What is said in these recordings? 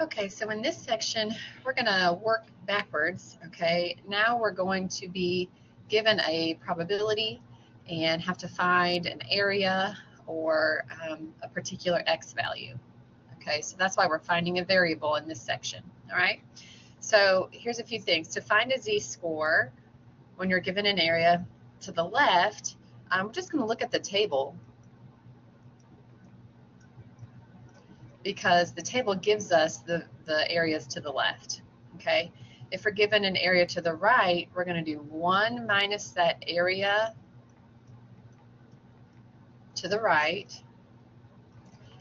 Okay, so in this section, we're going to work backwards, okay? Now we're going to be given a probability and have to find an area or a particular x value, okay? So that's why we're finding a variable in this section, all right? So here's a few things. To find a z-score when you're given an area to the left, I'm just going to look at the table because the table gives us the areas to the left, okay? If we're given an area to the right, we're going to do 1 minus that area to the right,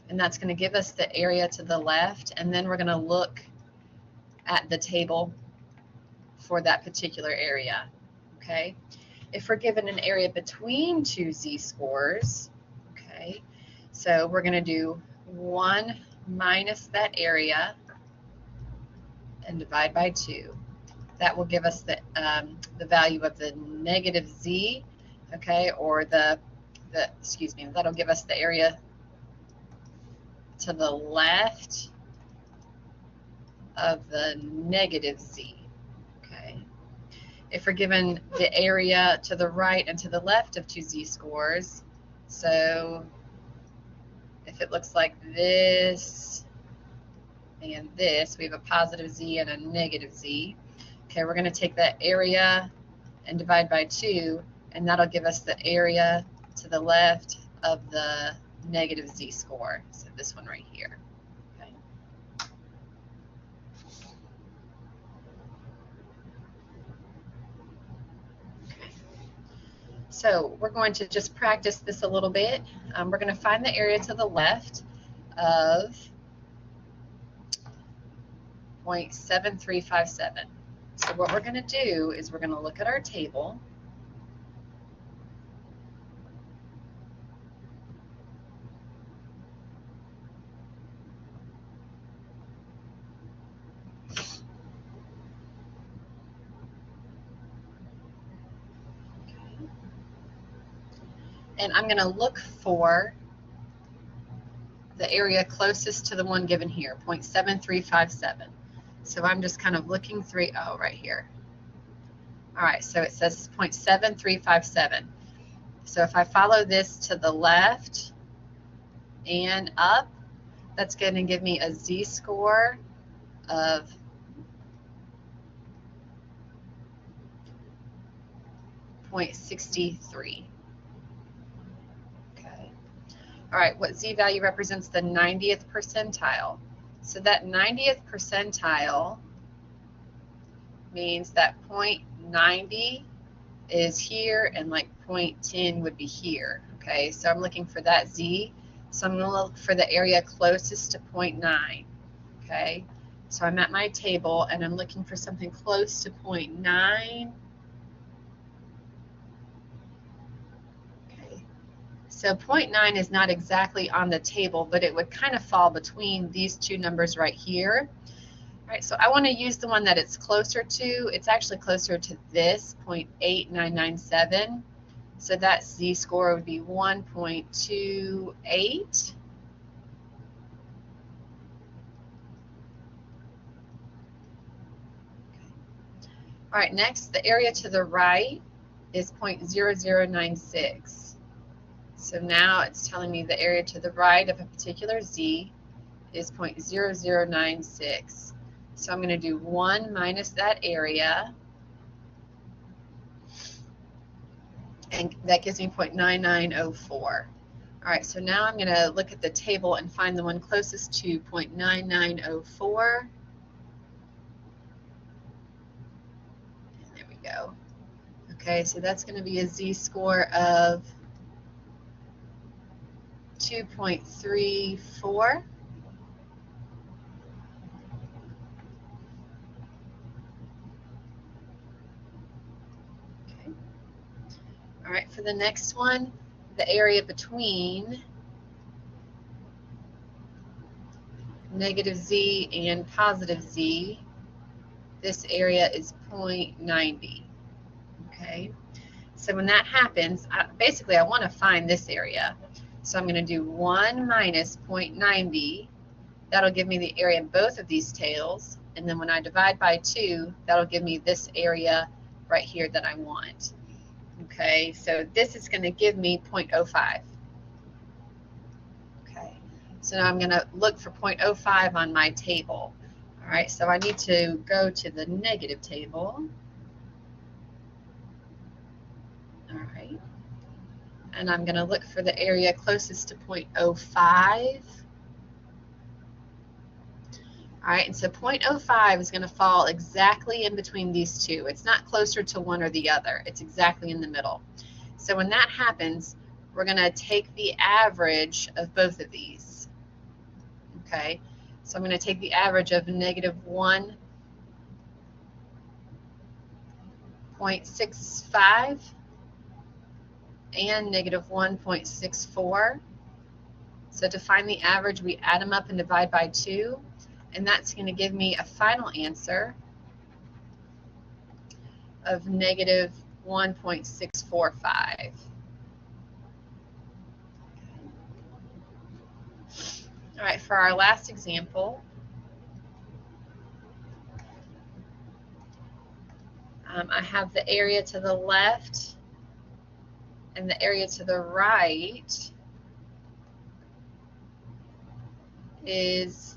and that's going to give us the area to the left, and then we're going to look at the table for that particular area, okay? If we're given an area between two z-scores, okay, so we're going to do 1 minus that area and divide by 2. That will give us the value of the negative z, okay, or that'll give us the area to the left of the negative z, okay. If we're given the area to the right and to the left of two z-scores, so if it looks like this and this, we have a positive z and a negative z. Okay, we're going to take that area and divide by 2, and that'll give us the area to the left of the negative z-score, so this one right here. Okay. Okay. So we're going to just practice this a little bit. We're going to find the area to the left of 0.7357. So what we're going to do is we're going to look at our table. And I'm going to look for the area closest to the one given here, 0.7357. So I'm just kind of looking through, oh, right here. All right, so it says 0.7357. So if I follow this to the left and up, that's going to give me a z-score of 0.63. Okay. All right, what z-value represents the 90th percentile? So that 90th percentile means that 0.90 is here and like 0.10 would be here, okay? So I'm looking for that z, so I'm going to look for the area closest to 0.9, okay? So I'm at my table and I'm looking for something close to 0.9. Okay. So 0.9 is not exactly on the table, but it would kind of fall between these two numbers right here. All right, so I want to use the one that it's closer to. It's actually closer to this, 0.8997. So that z-score would be 1.28. All right, next, the area to the right is 0.0096. So now it's telling me the area to the right of a particular z is 0.0096. So I'm going to do 1 minus that area, and that gives me 0.9904. All right, so now I'm going to look at the table and find the one closest to 0.9904. And there we go. Okay, so that's going to be a z-score of 2.34. Okay. All right, for the next one, the area between negative z and positive z, this area is 0.90. Okay, so when that happens, basically I want to find this area. So I'm going to do 1 minus 0.90. that'll give me the area in both of these tails. And then when I divide by 2, that'll give me this area right here that I want. Okay, so this is going to give me 0.05. Okay, so now I'm going to look for 0.05 on my table. All right, so I need to go to the negative table. All right, and I'm going to look for the area closest to 0.05. All right, and so 0.05 is going to fall exactly in between these two. It's not closer to one or the other. It's exactly in the middle. So when that happens, we're going to take the average of both of these. Okay, so I'm going to take the average of negative 1.65 and negative 1.64. So to find the average, we add them up and divide by 2. And that's going to give me a final answer of negative 1.645. All right, for our last example, I have the area to the left and the area to the right is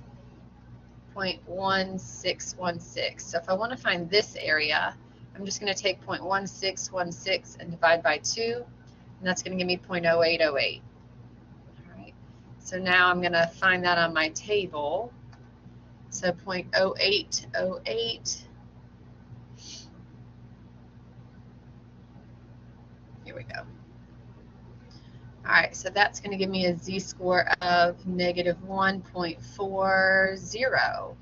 0.1616. So if I want to find this area, I'm just going to take 0.1616 and divide by 2, and that's going to give me 0.0808. All right. So now I'm going to find that on my table. So 0.0808. Here we go. All right, so that's going to give me a z-score of negative 1.40.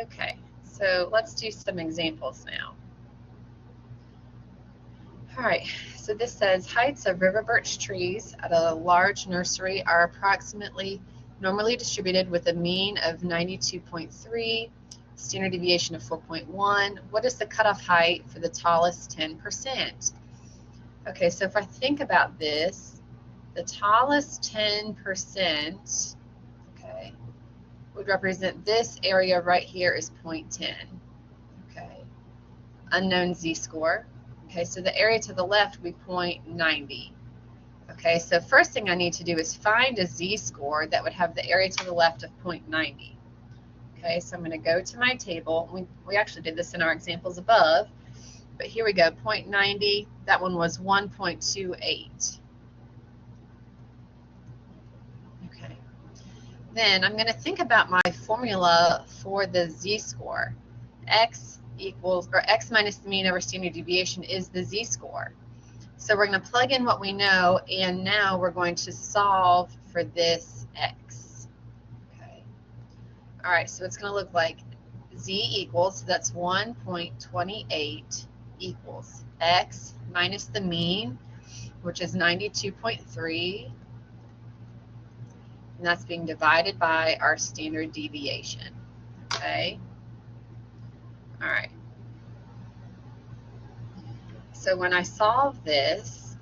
Okay, so let's do some examples now. All right, so this says heights of river birch trees at a large nursery are approximately normally distributed with a mean of 92.3, standard deviation of 4.1. What is the cutoff height for the tallest 10%? Okay, so if I think about this, the tallest 10%, okay, would represent this area right here is 0.10. Okay, unknown z-score. Okay, so the area to the left would be 0.90. Okay, so first thing I need to do is find a z-score that would have the area to the left of 0.90. Okay, so I'm going to go to my table. We actually did this in our examples above, but here we go, 0.90. That one was 1.28. Okay, then I'm going to think about my formula for the z-score. X equals, or x minus the mean over standard deviation is the z-score. So we're going to plug in what we know, and now we're going to solve for this x. Okay. All right, so it's going to look like z equals, so that's 1.28 equals x minus the mean, which is 92.3, and that's being divided by our standard deviation. Okay. All right. So when I solve this,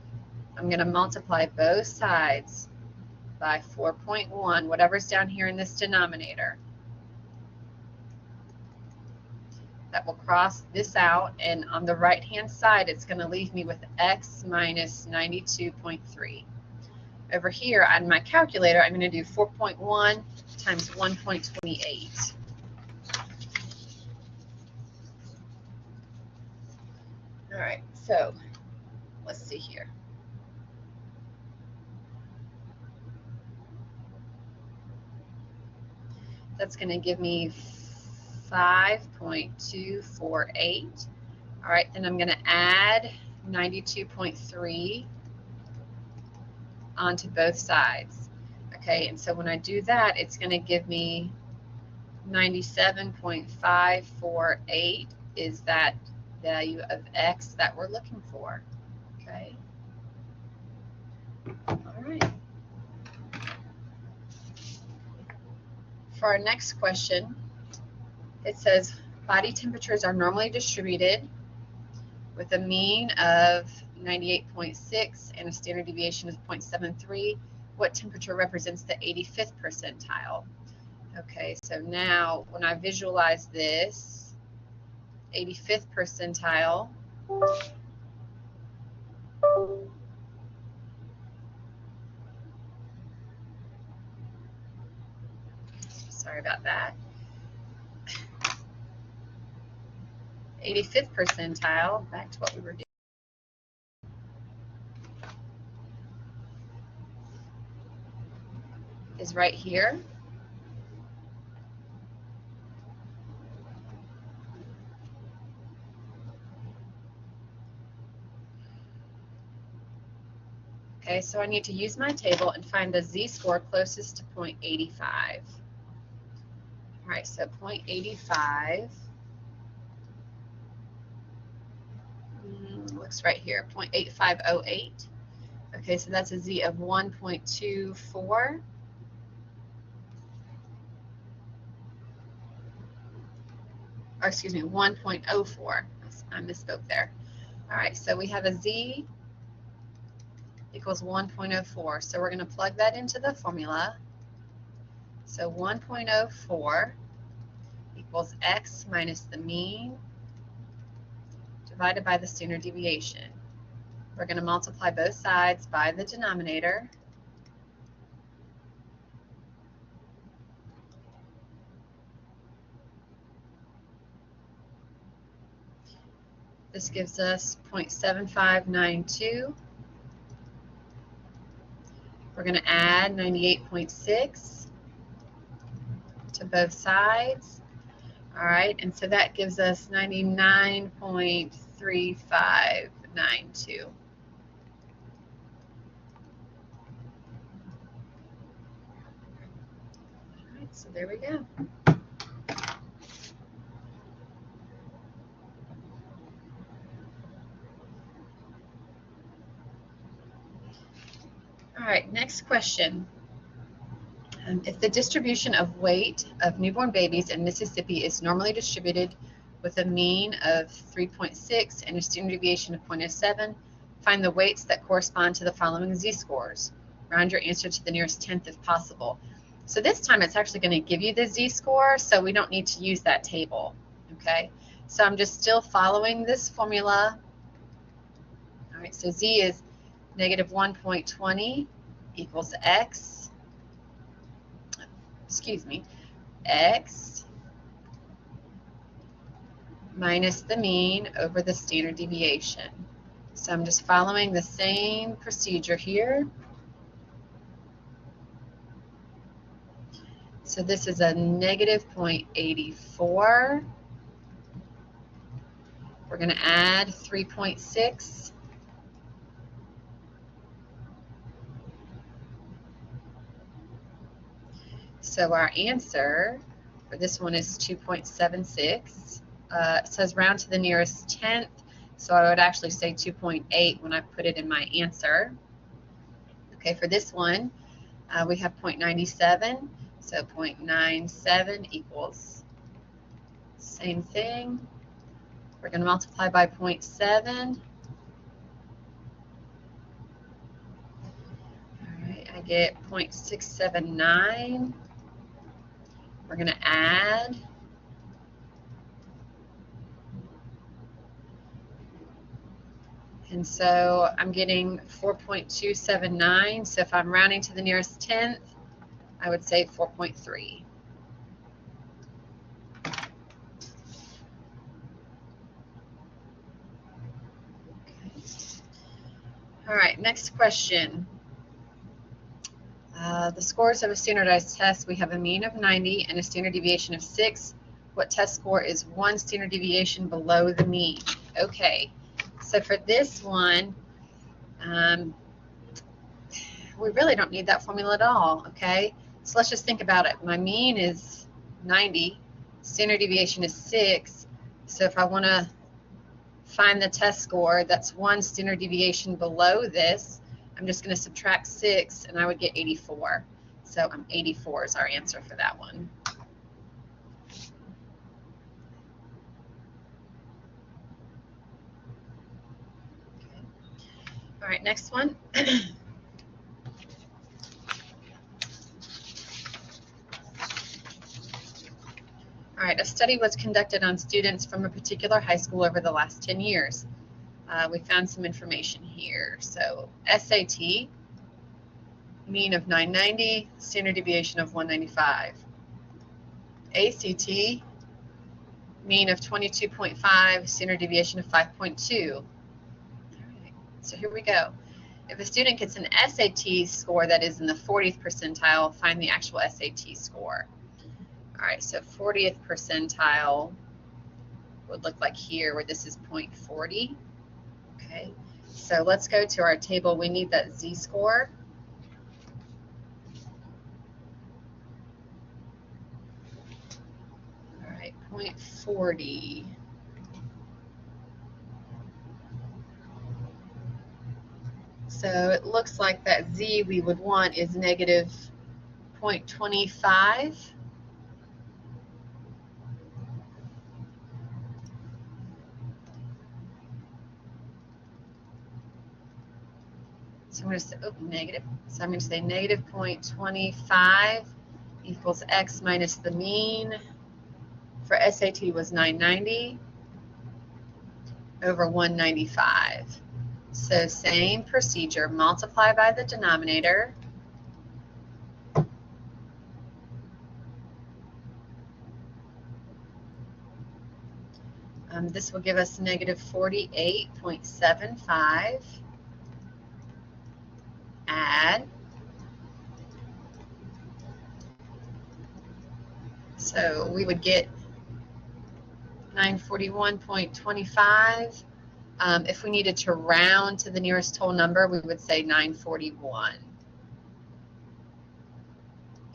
I'm going to multiply both sides by 4.1, whatever's down here in this denominator. That will cross this out, and on the right-hand side, it's going to leave me with x minus 92.3. Over here on my calculator, I'm going to do 4.1 times 1.28. All right, so let's see here. That's going to give me 5.248. All right, then I'm going to add 92.3 onto both sides. Okay, and so when I do that, it's going to give me 97.548 is that value of x that we're looking for. Okay. All right. For our next question, it says body temperatures are normally distributed with a mean of 98.6 and a standard deviation of 0.73, what temperature represents the 85th percentile? Okay, so now when I visualize this 85th percentile, sorry about that, 85th percentile, back to what we were doing, is right here. Okay, so I need to use my table and find the z-score closest to 0.85. All right, so 0.85 looks right here, 0.8508. Okay, so that's a z of 1.24. Or excuse me, 1.04. I misspoke there. All right, so we have a z equals 1.04. So we're going to plug that into the formula. So 1.04 equals x minus the mean divided by the standard deviation. We're going to multiply both sides by the denominator. This gives us 0.7592. We're going to add 98.6 to both sides. All right, and so that gives us 99.3592. All right, so there we go. All right, next question. If the distribution of weight of newborn babies in Mississippi is normally distributed with a mean of 3.6 and a standard deviation of 0.07, find the weights that correspond to the following z-scores. Round your answer to the nearest tenth if possible. So this time it's actually going to give you the z-score, so we don't need to use that table. Okay, so I'm just still following this formula. All right, so z is negative 1.20 equals x, x minus the mean over the standard deviation. So I'm just following the same procedure here. So this is a negative 0.84. We're going to add 3.6. So our answer for this one is 2.76. It says round to the nearest tenth, so I would actually say 2.8 when I put it in my answer. Okay, for this one, we have 0.97, so 0.97 equals same thing. We're going to multiply by 0.7. All right, I get 0.679. We're going to add. And so I'm getting 4.279. So if I'm rounding to the nearest tenth, I would say 4.3. All right, next question. The scores of a standardized test, we have a mean of 90 and a standard deviation of 6. What test score is one standard deviation below the mean? Okay, so for this one, we really don't need that formula at all, okay? So let's just think about it. My mean is 90, standard deviation is 6, so if I want to find the test score that's one standard deviation below this, I'm just going to subtract 6 and I would get 84. So 84 is our answer for that one. All right, next one. All right, a study was conducted on students from a particular high school over the last 10 years. We found some information here. So SAT, mean of 990, standard deviation of 195. ACT, mean of 22.5, standard deviation of 5.2. All right, so here we go. If a student gets an SAT score that is in the 40th percentile, find the actual SAT score. All right, so 40th percentile would look like here, where this is 0.40. Okay, so let's go to our table. We need that z-score. All right, 0.40. So it looks like that z we would want is negative 0.25. So I'm going to say, negative. So I'm going to say negative 0.25 equals x minus the mean. For SAT was 990 over 195. So same procedure, multiply by the denominator. This will give us negative 48.75. Add. So we would get 941.25. If we needed to round to the nearest whole number, we would say 941.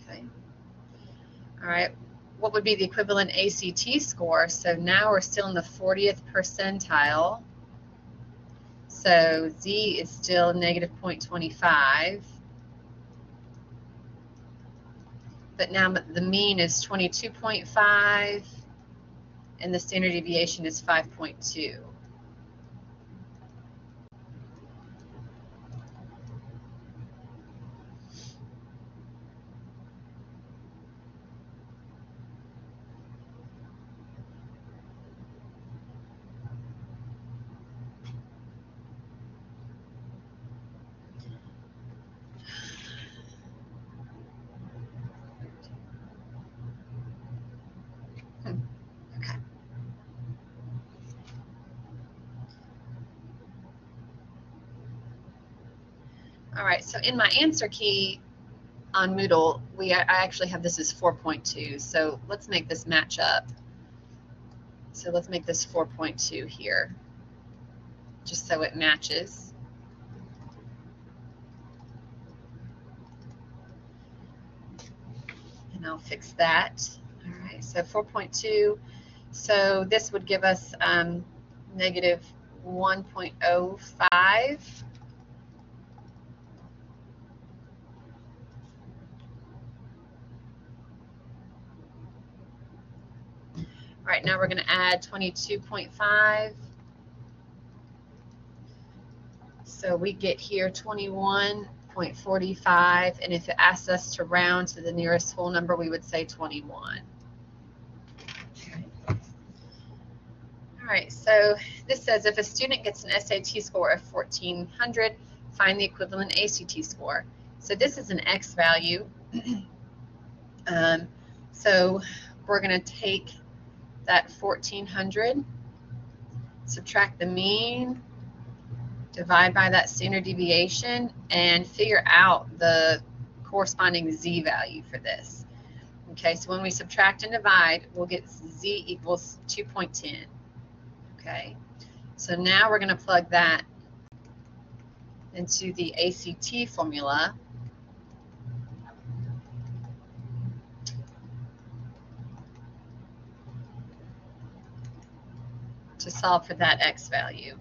Okay. All right. What would be the equivalent ACT score? So now we're still in the 40th percentile. So Z is still negative 0.25. But now the mean is 22.5 and the standard deviation is 5.2. Okay. All right, so in my answer key on Moodle, I actually have this as 4.2, so let's make this match up. So let's make this 4.2 here, just so it matches. And I'll fix that. All right, so 4.2. So this would give us negative 1.05. All right, now we're going to add 22.5. So we get here 21.45, and if it asks us to round to the nearest whole number, we would say 21. Okay. All right, so this says if a student gets an SAT score of 1400, find the equivalent ACT score. So this is an X value. So we're going to take that 1400, subtract the mean, divide by that standard deviation, and figure out the corresponding Z value for this. Okay, so when we subtract and divide, we'll get Z equals 2.10. Okay, so now we're going to plug that into the ACT formula. To solve for that X value.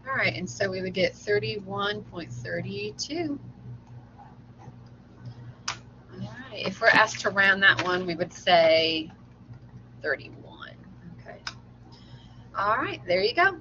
All right, and so we would get 31.32. If we're asked to round that one, we would say 31. Okay. All right, there you go.